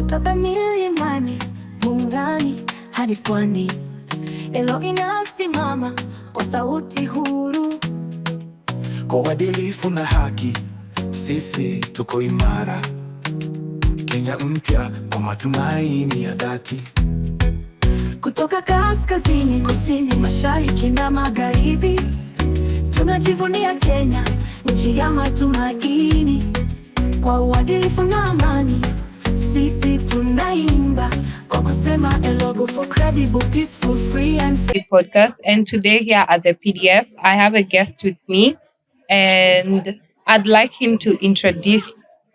kutoka milimani, Muungani hadi Pwani. ELOG inasimama kwa sauti huru, kwa uadilifu na haki. Sisi tuko imara, Kenya mpya kwa matumaini ya dhati. Kutoka kaskazini, kusini, mashariki na magharibi, tunajivunia Kenya, nchi ya matumaini. Kwa uadilifu na amani, sisi tunaimba kwa kusema ELOG for credible, peaceful, free and fair podcast. And today here at the PDF, I have a guest with me, and I'd like him to introduce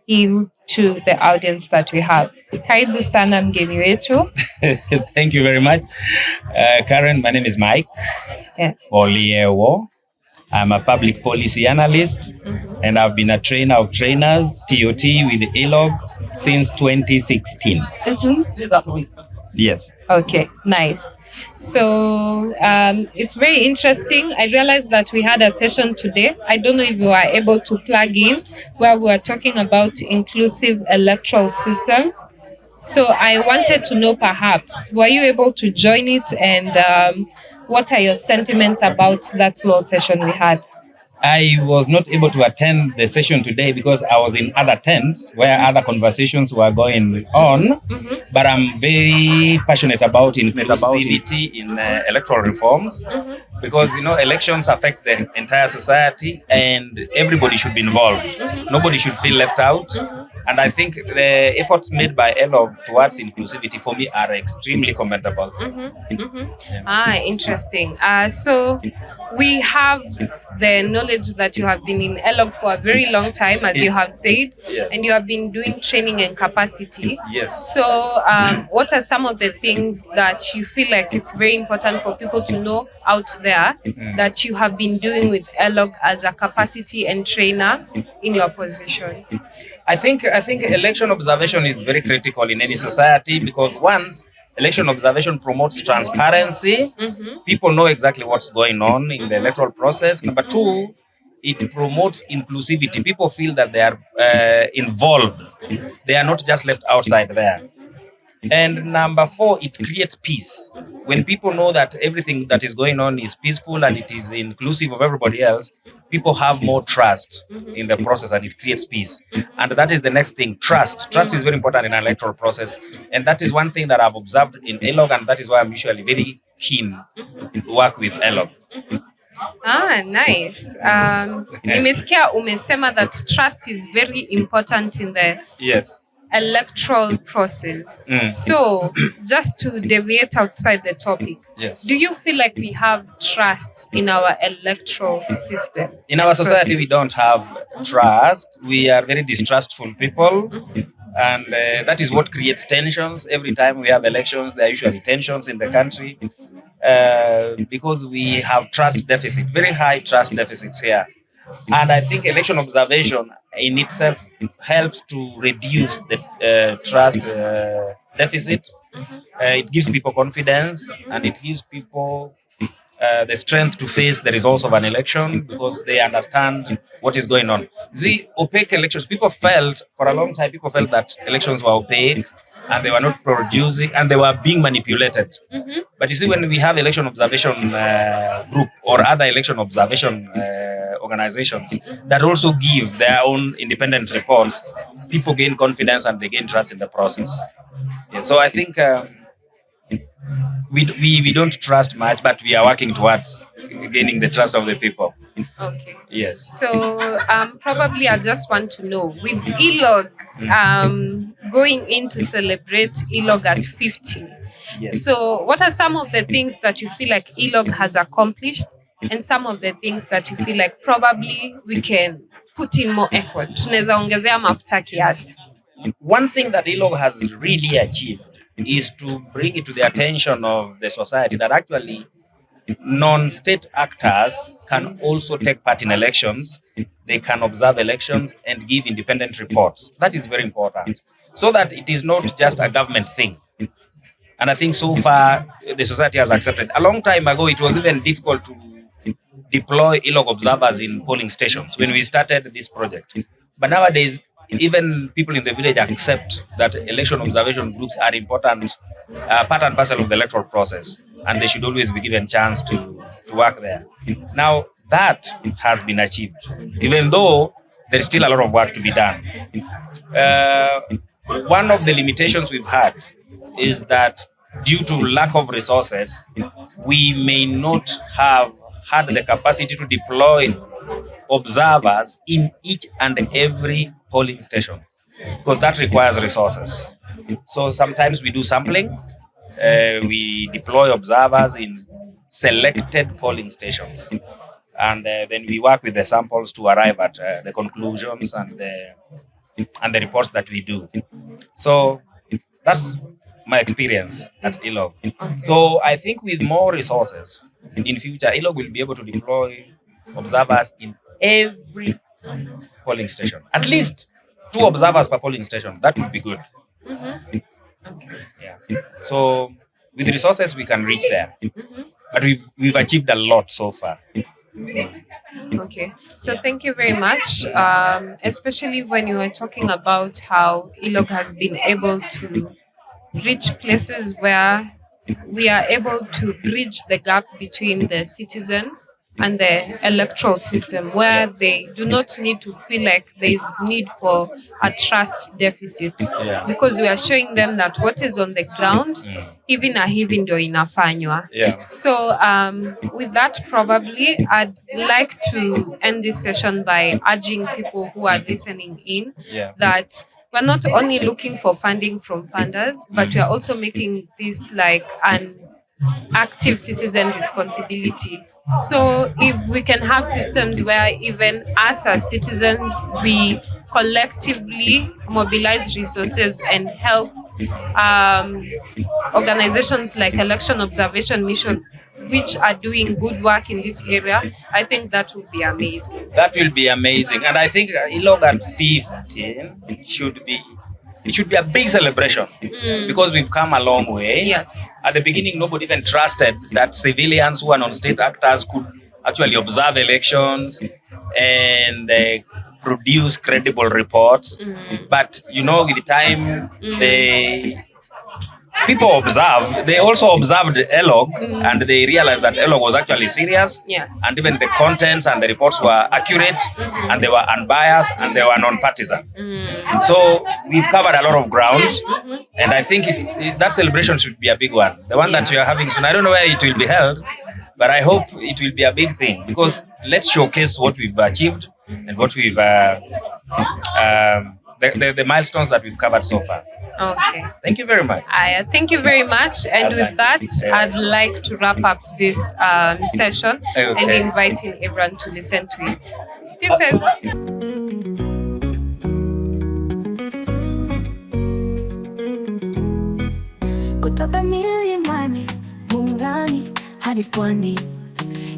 him to the audience that we have. Karibu sana mgeni wetu. Thank you very much. Karen, my name is Mike. Yes. Oliewo. I'm a public policy analyst, and I've been a trainer of trainers, TOT, with ELOG since 2016. Yes. Okay, nice. So it's very interesting. I realized that we had a session today. I don't know if you were able to plug in, where we were talking about inclusive electoral system. So I wanted to know, perhaps, were you able to join it, and what are your sentiments about that small session we had? I was not able to attend the session today because I was in other tents where other conversations were going on. But I'm very passionate about inclusivity in electoral reforms, because elections affect the entire society and everybody should be involved. Nobody should feel left out. And I think the efforts made by ELOG towards inclusivity for me are extremely commendable. Interesting. So we have the knowledge that you have been in ELOG for a very long time, as you have said, Yes. and you have been doing training and capacity. Yes. So what are some of the things that you feel like it's very important for people to know out there that you have been doing with ELOG as a capacity and trainer in your position? I think election observation is very critical in any society, because once election observation promotes transparency, people know exactly what's going on in the electoral process. Number two, it promotes inclusivity. People feel that they are involved. They are not just left outside there. And number four, it creates peace. When people know that everything that is going on is peaceful and it is inclusive of everybody else, people have more trust in the process, and it creates peace. And that is the next thing, trust. Trust is very important in an electoral process. And that is one thing that I've observed in ELOG, and that is why I'm usually very keen to work with ELOG. Nice. Nimesikia umesema that trust is very important in the electoral process. So just to deviate outside the topic, do you feel like we have trust in our electoral system? In our society, we don't have trust. We are very distrustful people. And that is what creates tensions. Every time we have elections, there are usually tensions in the country, because we have trust deficit, very high trust deficits here. And I think election observation in itself helps to reduce the trust deficit. It gives people confidence, and it gives people the strength to face the results of an election, because they understand what is going on. The opaque elections, for a long time, people felt that elections were opaque and they were not producing and they were being manipulated. But you see, when we have election observation group or other election observation organizations that also give their own independent reports, people gain confidence and they gain trust in the process. Yeah, so I think we don't trust much, but we are working towards gaining the trust of the people. Okay. Yes. So probably I just want to know, with ELOG going in to celebrate ELOG at 50. Yes. So what are some of the things that you feel like ELOG has accomplished, and some of the things that you feel like probably we can put in more effort? Tunaweza ongezea mafuta kiasi. One thing that ELOG has really achieved is to bring it to the attention of the society that actually non-state actors can also take part in elections. They can observe elections and give independent reports. That is very important, so that it is not just a government thing. And I think so far the society has accepted. A long time ago, it was even difficult to deploy ELOG observers in polling stations when we started this project. But nowadays, even people in the village accept that election observation groups are important, part and parcel of the electoral process, and they should always be given chance to work there. Now, that has been achieved, even though there's still a lot of work to be done. One of the limitations we've had is that due to lack of resources, we may not have had the capacity to deploy observers in each and every polling station, because that requires resources. So sometimes we do sampling, we deploy observers in selected polling stations, and then we work with the samples to arrive at the conclusions and the reports that we do. So that's my experience at ELOG. So I think with more resources in future, ELOG will be able to deploy observers in every polling station. At least 2 observers per polling station. That would be good. Okay. Yeah. So with resources, we can reach there. But we've achieved a lot so far. Okay, so thank you very much, especially when you were talking about how ELOG has been able to reach places where we are able to bridge the gap between the citizen and the electoral system, where they do not need to feel like there is need for a trust deficit, because we are showing them that what is on the ground, even na hivi ndio inafanywa. So with that, probably I'd like to end this session by urging people who are listening in that we're not only looking for funding from funders, but we are also making this like an active citizen responsibility. So if we can have systems where even us as citizens, we collectively mobilize resources and help organizations like Election Observation Mission, which are doing good work in this area, I think that would be amazing. That will be amazing. And I think ELOG at 15, it should be a big celebration, because we've come a long way. Yes. At the beginning, nobody even trusted that civilians who are non-state actors could actually observe elections and produce credible reports. But, you know, with the time, people observed. They also observed ELOG, and they realized that ELOG was actually serious. Yes. And even the contents and the reports were accurate, and they were unbiased, and they were non-partisan. So we've covered a lot of ground, and I think that celebration should be a big one. The one that we are having soon, I don't know where it will be held, but I hope it will be a big thing, because let's showcase what we've achieved and what we've the milestones that we've covered so far. Okay. Thank you very much. Thank you very much. And with that, I'd like to wrap up this session and inviting everyone to listen to it. This is... Kutoka milimani, Muungani hadi pwani,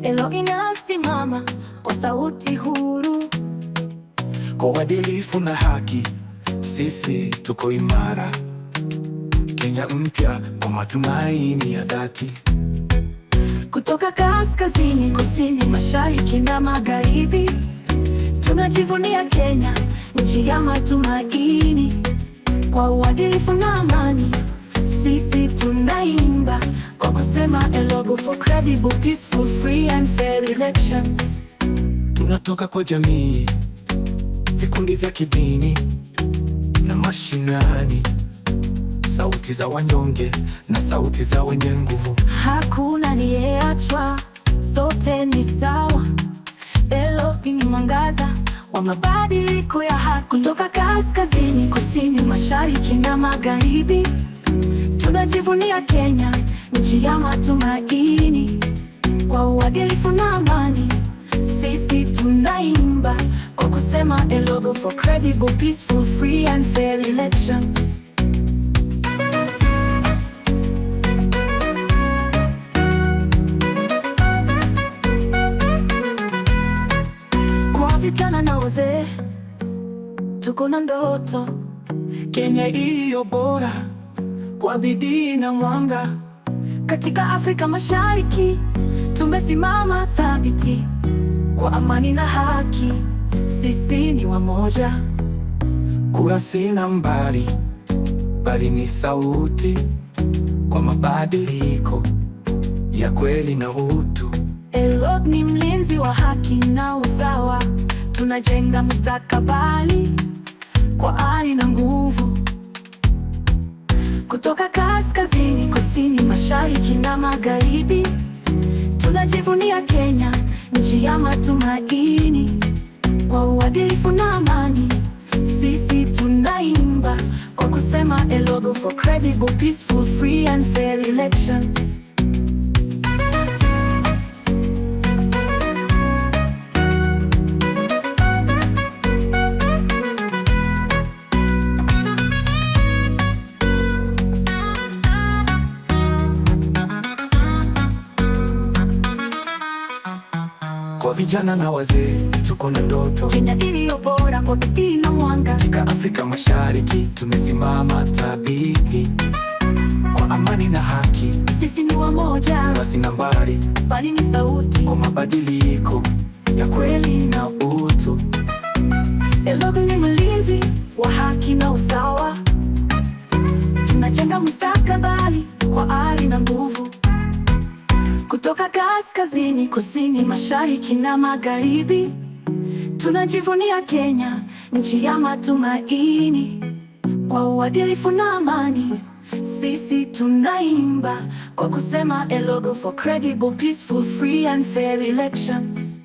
ELOG inasimama kwa sauti huru. Kwa uadilifu na haki, sisi tuko imara. Kenya mpya kwa matumaini ya dhati. Kutoka kaskazini, kusini, mashariki na magharibi, tunajivunia Kenya, nchi ya matumaini. Kwa uadilifu na amani, sisi tunaimba kwa kusema ELOG for credible, peaceful, free and fair elections. Tunatoka kwa jamii, vikundi vya kidini na mashinani, sauti za wanyonge na sauti za wenye nguvu. Hakuna aliyeachwa, sote ni sawa. ELOG ni mwangaza wa mabadiliko ya haki. Kutoka kaskazini, kusini, mashariki na magharibi, tunajivunia Kenya, nchi ya matumaini. Kwa uadilifu na amani, sisi tunaimba kwa kusema ELOG for credible, peaceful, free and fair elections. Kwa vijana na wazee, tuko na ndoto, Kenya iliyo bora, kwa bidii na mwanga. Katika Afrika Mashariki, tumesimama thabiti kwa amani na haki. Sisi ni wamoja, Kura si nambari, bali ni sauti kwa mabadiliko ya kweli na utu. ELOG ni mlinzi wa haki na usawa. Tunajenga mustakabali kwa ari na nguvu. Kutoka kaskazini, kusini, mashariki na magharibi, tunajivunia Kenya, nchi ya matumaini. Kwa uadilifu na amani, sisi tunaimba kwa kusema ELOG for credible, peaceful, free and fair elections. Kwa vijana na wazee, tuko na ndoto, Kenya iliyo bora kwa bidii na mwanga. katika Afrika Mashariki tumesimama thabiti kwa amani na haki. Sisi ni wamoja, Basi nambari, bali ni sauti kwa mabadiliko ya kweli na utu. ELOG ni mlinzi wa haki na usawa. Tunajenga mustakabali kwa ari na nguvu. Kutoka kaskazini, kusini, mashariki na magharibi, tunajivunia Kenya, nchi ya matumaini. Kwa uadilifu na amani, sisi tunaimba kwa kusema ELOG for credible, peaceful, free and fair elections.